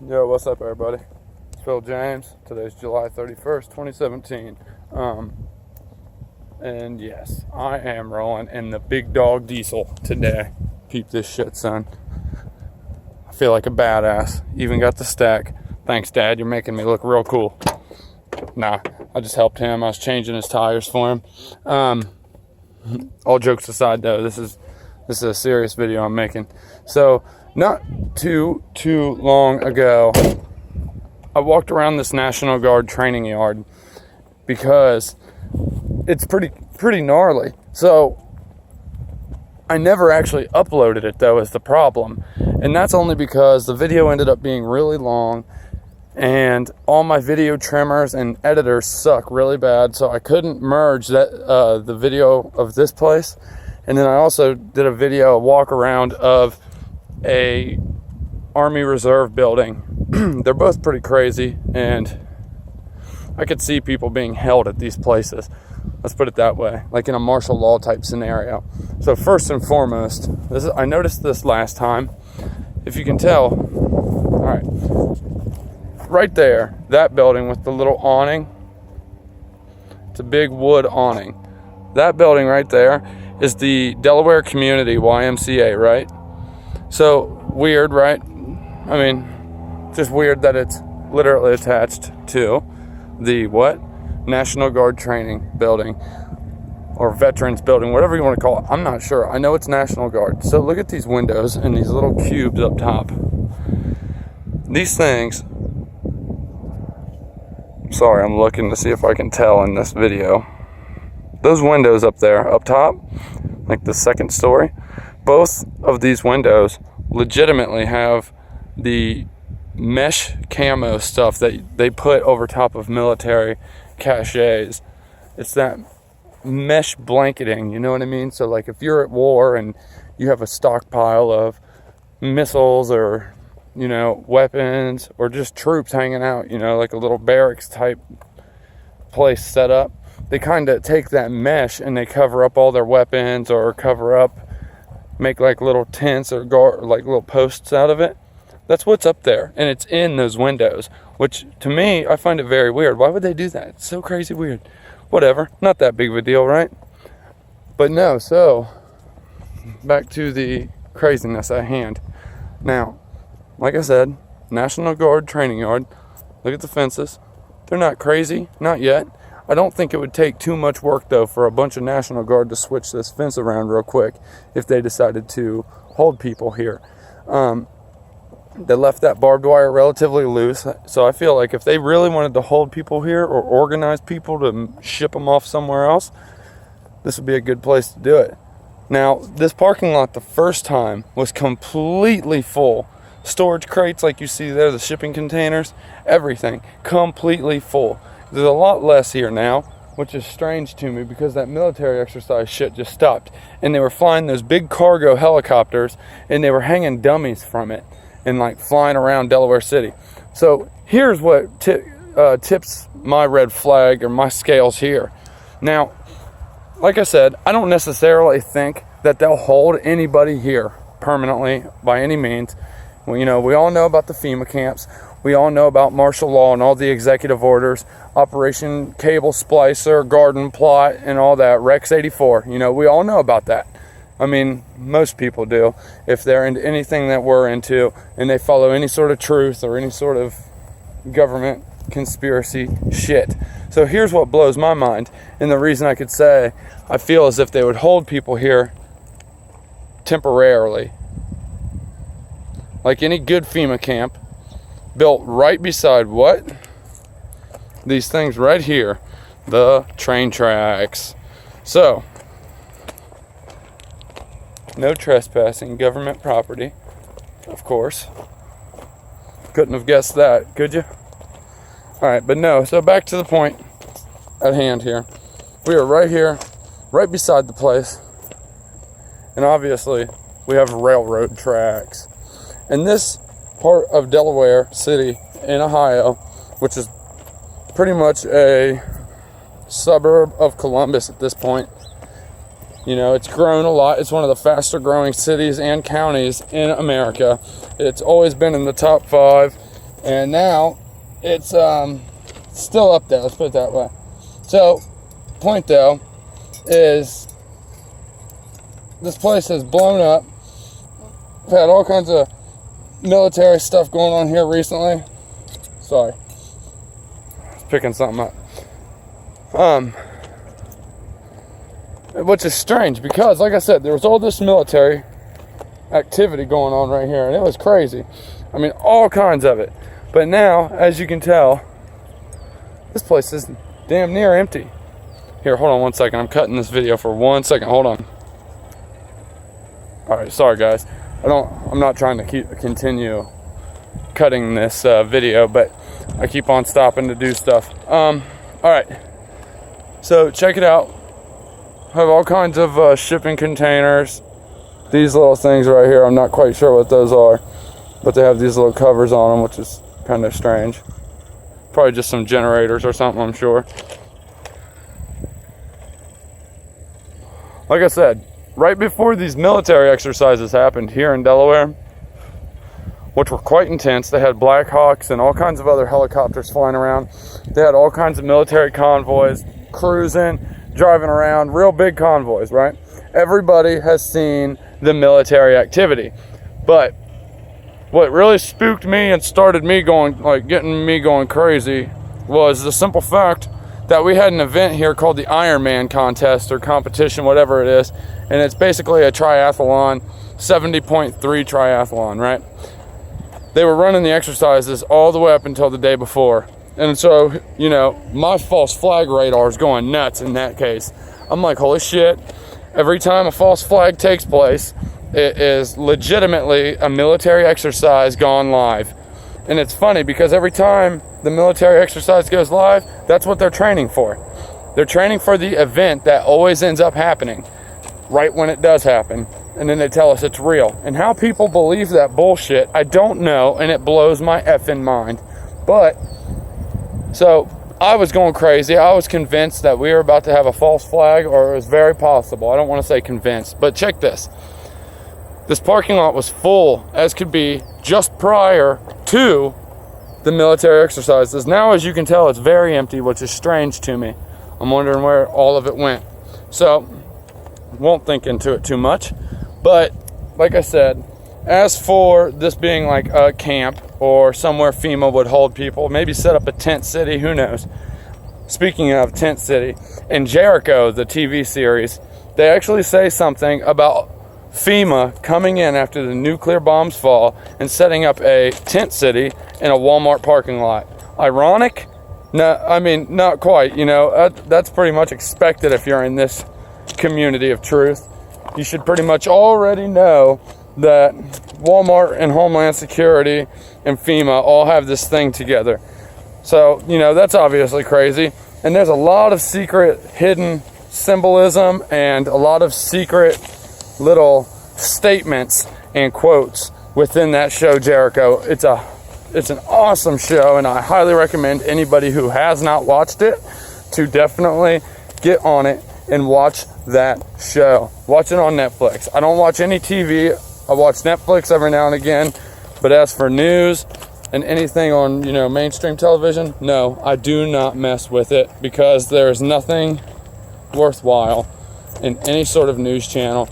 Yo, what's up, everybody? It's Phil James. Today's July 31st, 2017. And yes, I am rolling in the big dog diesel today. Peep this shit, son. I feel like a badass. Even got the stack. Thanks, Dad. You're making me look real cool. Nah, I just helped him. I was changing his tires for him. All jokes aside, though, this is a serious video I'm making. So, not too long ago, I walked around this National Guard training yard because it's pretty gnarly. So I never actually uploaded it, though, is the problem. And that's only because the video ended up being really long and all my video trimmers and editors suck really bad, so I couldn't merge that the video of this place. And then I also did a walk around of a Army Reserve building. They're both pretty crazy, and I could see people being held at these places. Let's put it that way, like in a martial law type scenario. So first and foremost, I noticed this last time. If you can tell, all right, right there, that building with the little awning, it's a big wood awning. That building right there is the Delaware community YMCA, right? So weird, right? I mean, just weird that it's literally attached to the what? National Guard training building or veterans building, whatever you want to call it. I'm not sure. I know it's National Guard. So look at these windows and these little cubes up top. These things, sorry, I'm looking to see if I can tell in this video. Those windows up there, up top, like the second story, both of these windows legitimately have the mesh camo stuff that they put over top of military caches. It's that mesh blanketing, you know what I mean? So like if you're at war and you have a stockpile of missiles or, you know, weapons or just troops hanging out, you know, like a little barracks type place set up, they kind of take that mesh and they cover up all their weapons or make like little tents or like little posts out of it. That's what's up there, and it's in those windows, which to me, I find it very weird. Why would they do that? It's so crazy weird. Whatever, not that big of a deal, right? But no, so back to the craziness at hand. Now, like I said, National Guard training yard. Look at the fences. They're not crazy, not yet. I don't think it would take too much work, though, for a bunch of National Guard to switch this fence around real quick if they decided to hold people here. They left that barbed wire relatively loose, so I feel like if they really wanted to hold people here or organize people to ship them off somewhere else, this would be a good place to do it. Now, this parking lot the first time was completely full. Storage crates like you see there, the shipping containers, everything, completely full. There's a lot less here now, which is strange to me because that military exercise shit just stopped. And they were flying those big cargo helicopters and they were hanging dummies from it and like flying around Delaware City. So here's what tips my red flag or my scales here. Now, like I said, I don't necessarily think that they'll hold anybody here permanently by any means. Well, you know, we all know about the FEMA camps. We all know about martial law and all the executive orders, Operation Cable Splicer, Garden Plot, and all that, Rex 84. You know, we all know about that. I mean, most people do, if they're into anything that we're into, and they follow any sort of truth or any sort of government conspiracy shit. So here's what blows my mind, and the reason I could say I feel as if they would hold people here temporarily. Like any good FEMA camp, built right beside what? These things right here, the train tracks. So, no trespassing government property, of course. Couldn't have guessed that, could you? Alright, but no, so back to the point at hand here. We are right here, right beside the place, and obviously we have railroad tracks. And this part of Delaware City in Ohio, which is pretty much a suburb of Columbus at this point, You know, it's grown a lot. It's one of the faster growing cities and counties in America. It's always been in the top 5 And now it's still up there, let's put it that way. So, point though is this place has blown up. We've had all kinds of military stuff going on here recently. Sorry, picking something up. Which is strange because, like I said, there was all this military activity going on right here, and it was crazy. I mean, all kinds of it. But now, as you can tell, this place is damn near empty. Here, hold on one second. I'm cutting this video for 1 second. Hold on. All right, sorry guys. I'm not trying to continue cutting this video, but I keep on stopping to do stuff. All right. So check it out. I have all kinds of shipping containers. These little things right here, I'm not quite sure what those are, but they have these little covers on them, which is kind of strange. Probably just some generators or something, I'm sure. Like I said, right before these military exercises happened here in Delaware, which were quite intense, they had Black Hawks and all kinds of other helicopters flying around. They had all kinds of military convoys cruising, driving around, real big convoys, right? Everybody has seen the military activity. But what really spooked me and started me going, getting me going crazy, was the simple fact that we had an event here called the Ironman contest or competition, whatever it is. And it's basically a triathlon, 70.3 triathlon, right? They were running the exercises all the way up until the day before. And so, you know, my false flag radar is going nuts in that case. I'm like, holy shit. Every time a false flag takes place, it is legitimately a military exercise gone live. And it's funny because every time the military exercise goes live, that's what they're training for. They're training for the event that always ends up happening right when it does happen. And then they tell us it's real. And how people believe that bullshit, I don't know, and it blows my effing mind. But, so I was going crazy. I was convinced that we were about to have a false flag, or it was very possible. I don't want to say convinced, but check this. This parking lot was full as could be just prior to the military exercises. Now, as you can tell, it's very empty, which is strange to me. I'm wondering where all of it went. So, won't think into it too much. But, like I said, as for this being like a camp or somewhere FEMA would hold people, maybe set up a tent city, who knows. Speaking of tent city, in Jericho, the TV series, they actually say something about FEMA coming in after the nuclear bombs fall and setting up a tent city in a Walmart parking lot. Ironic? No, I mean, not quite. You know, that's pretty much expected if you're in this community of truth. You should pretty much already know that Walmart and Homeland Security and FEMA all have this thing together. So, you know, that's obviously crazy. And there's a lot of secret hidden symbolism and a lot of secret little statements and quotes within that show, Jericho. It's an awesome show, and I highly recommend anybody who has not watched it to definitely get on it and watch that show. Watch it on Netflix. I don't watch any TV. I watch Netflix every now and again, but as for news and anything on, you know, mainstream television, no, I do not mess with it because there's nothing worthwhile in any sort of news channel,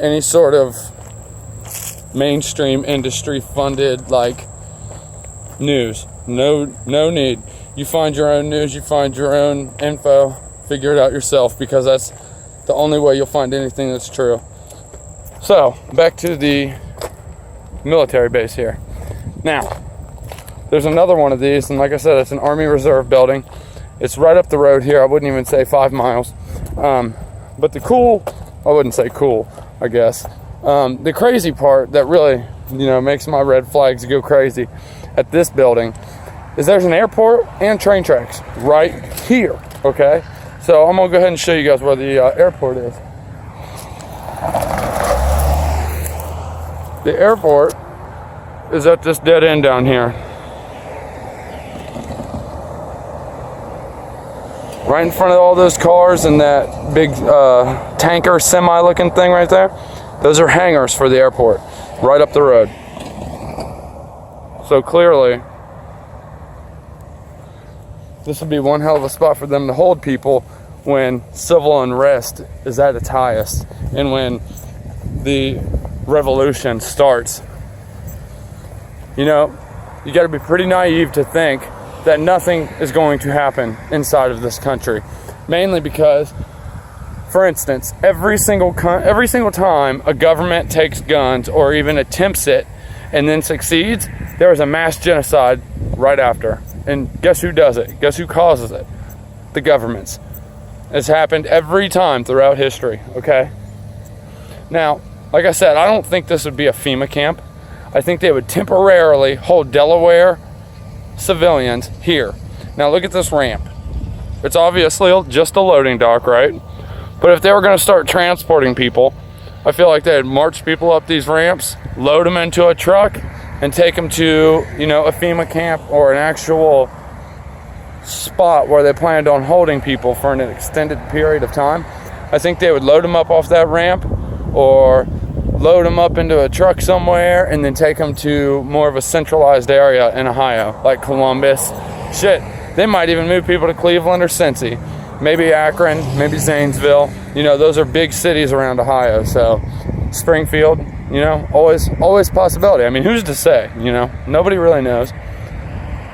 any sort of mainstream industry funded like news. No need. You find your own news, you find your own info, figure it out yourself, because that's the only way you'll find anything that's true. So, back to the military base here. Now, there's another one of these, and like I said, it's an Army Reserve building. It's right up the road here. I wouldn't even say 5 miles. But I wouldn't say cool, I guess. The crazy part that really, you know, makes my red flags go crazy at this building is there's an airport and train tracks right here, okay? So I'm gonna go ahead and show you guys where the airport is. The airport is at this dead end down here. Right in front of all those cars and that big tanker semi-looking thing right there. Those are hangars for the airport, right up the road. So clearly, this would be one hell of a spot for them to hold people when civil unrest is at its highest and when the revolution starts. You know, you got to be pretty naive to think that nothing is going to happen inside of this country. Mainly because, for instance, every single time a government takes guns or even attempts it and then succeeds, there is a mass genocide right after. And guess who does it? Guess who causes it? The governments. It's happened every time throughout history, okay? Now, like I said, I don't think this would be a FEMA camp. I think they would temporarily hold Delaware civilians here. Now look at this ramp. It's obviously just a loading dock, right? But if they were going to start transporting people, I feel like they'd march people up these ramps, load them into a truck, and take them to, you know, a FEMA camp or an actual spot where they planned on holding people for an extended period of time. I think they would load them up off that ramp or load them up into a truck somewhere and then take them to more of a centralized area in Ohio, like Columbus. Shit, they might even move people to Cleveland or Cincy. Maybe Akron, maybe Zanesville. You know, those are big cities around Ohio. So Springfield, you know, always possibility. I mean, who's to say, you know? Nobody really knows.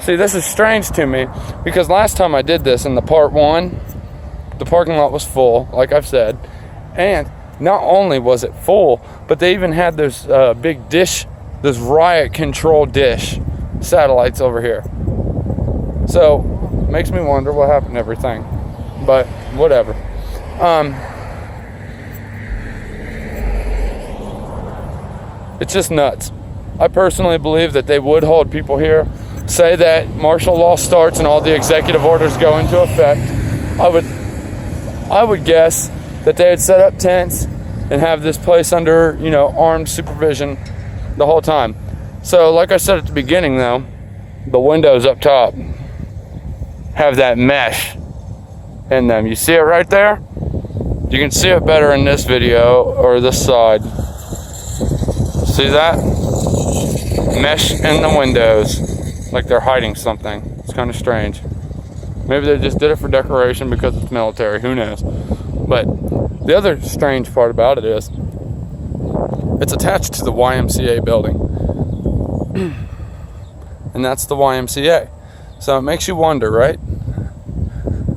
See, this is strange to me because last time I did this in the part one, the parking lot was full, like I've said. And not only was it full, but they even had those big dish, this riot control dish satellites over here. So, makes me wonder what happened to everything. But, whatever. It's just nuts. I personally believe that they would hold people here. Say that martial law starts and all the executive orders go into effect. I would guess that they would set up tents and have this place under, you know, armed supervision the whole time. So, like I said at the beginning, though, the windows up top have that mesh in them. You see it right there? You can see it better in this video or this side. See that? Mesh in the windows. Like they're hiding something. It's kind of strange. Maybe they just did it for decoration because it's military. Who knows? But the other strange part about it is it's attached to the YMCA building. And that's the YMCA. So it makes you wonder, right?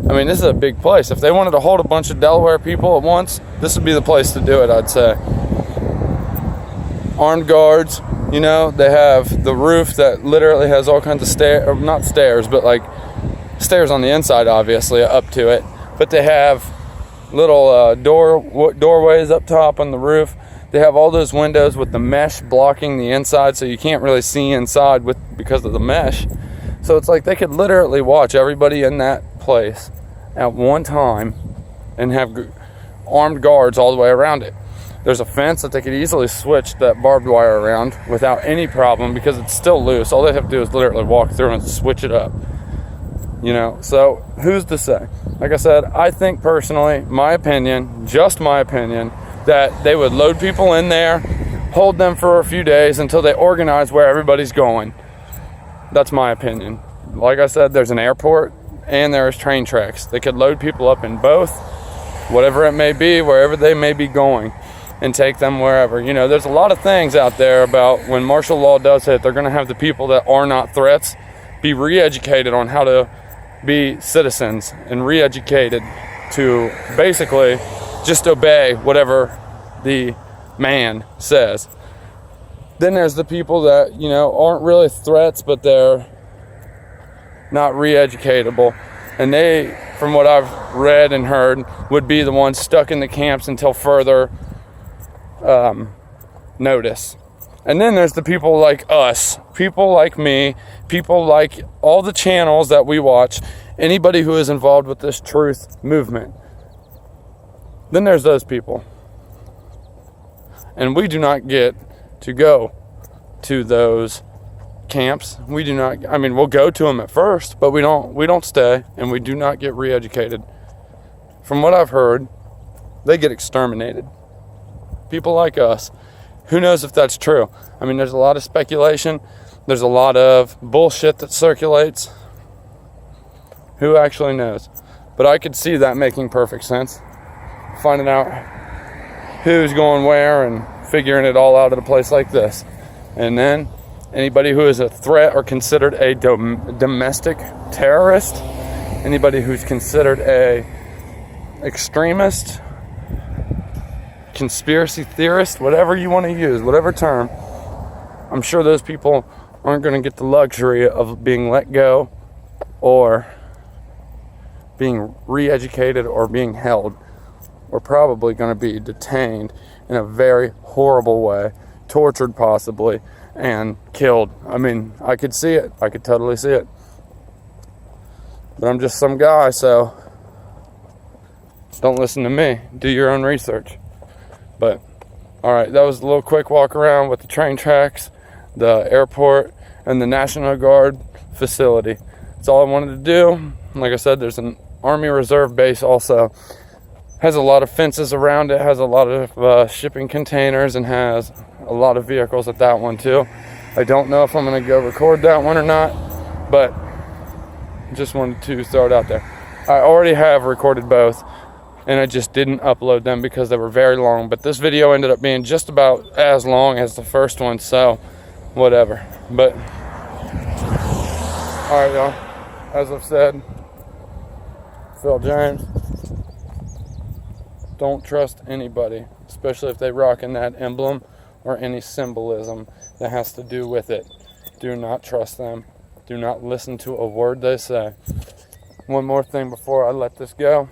I mean, this is a big place. If they wanted to hold a bunch of Delaware people at once, this would be the place to do it, I'd say. Armed guards. You know, they have the roof that literally has all kinds of stairs, or not stairs, but like stairs on the inside, obviously, up to it. But they have little doorways up top on the roof. They have all those windows with the mesh blocking the inside, so you can't really see inside because of the mesh. So it's like they could literally watch everybody in that place at one time and have armed guards all the way around it. There's a fence that they could easily switch that barbed wire around without any problem because it's still loose. All they have to do is literally walk through and switch it up. You know, so who's to say? Like I said, I think personally, my opinion, just my opinion, that they would load people in there, hold them for a few days until they organize where everybody's going. That's my opinion. Like I said, there's an airport and there's train tracks. They could load people up in both, whatever it may be, wherever they may be going, and take them wherever. You know, there's a lot of things out there about when martial law does hit, they're going to have the people that are not threats be re-educated on how to be citizens and re-educated to basically just obey whatever the man says. Then there's the people that, you know, aren't really threats, but they're not re-educatable. And they, from what I've read and heard, would be the ones stuck in the camps until further notice. And then there's the people like us, people like me, people like all the channels that we watch, anybody who is involved with this truth movement. Then there's those people. And we do not get to go to those camps. We do not, I mean, we'll go to them at first, but we don't stay, and we do not get re-educated. From what I've heard, they get exterminated. People like us. Who knows if that's true? I mean, there's a lot of speculation. There's a lot of bullshit that circulates. Who actually knows? But I could see that making perfect sense. Finding out who's going where and figuring it all out at a place like this. And then anybody who is a threat or considered a domestic terrorist, anybody who's considered a extremist, conspiracy theorist, whatever you want to use, whatever term, I'm sure those people aren't going to get the luxury of being let go or being re-educated or being held. We're probably going to be detained in a very horrible way, tortured possibly, and killed. I mean, I could see it. I could totally see it. But I'm just some guy, so don't listen to me. Do your own research. But, alright, that was a little quick walk around with the train tracks, the airport, and the National Guard facility. That's all I wanted to do. Like I said, there's an Army Reserve base also. Has a lot of fences around it, has a lot of shipping containers, and has a lot of vehicles at that one too. I don't know if I'm going to go record that one or not, but just wanted to throw it out there. I already have recorded both, and I just didn't upload them because they were very long, but this video ended up being just about as long as the first one, so whatever. But alright, y'all, as I've said, Phil James, don't trust anybody, especially if they rocking that emblem or any symbolism that has to do with it. Do not trust them. Do not listen to a word they say. One more thing before I let this go.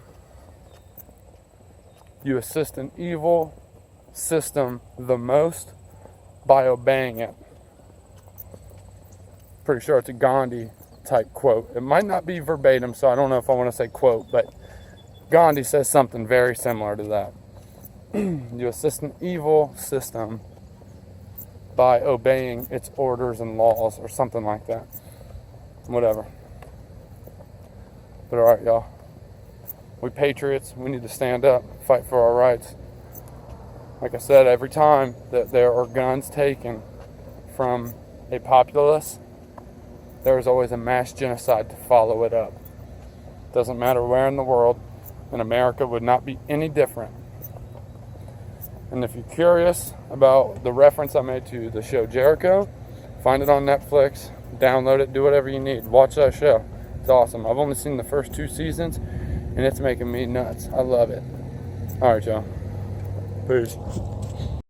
You assist an evil system the most by obeying it. Pretty sure it's a Gandhi type quote. It might not be verbatim, so I don't know if I want to say quote, but Gandhi says something very similar to that. You assist an evil system by obeying its orders and laws, or something like that. Whatever. But alright, y'all. We patriots, we need to stand up, fight for our rights. Like I said, every time that there are guns taken from a populace, there is always a mass genocide to follow it up. Doesn't matter where in the world, and America would not be any different. And if you're curious about the reference I made to the show Jericho, find it on Netflix, download it, do whatever you need. Watch that show. It's awesome. I've only seen the first 2 seasons, and it's making me nuts. I love it. Alright, y'all. Peace.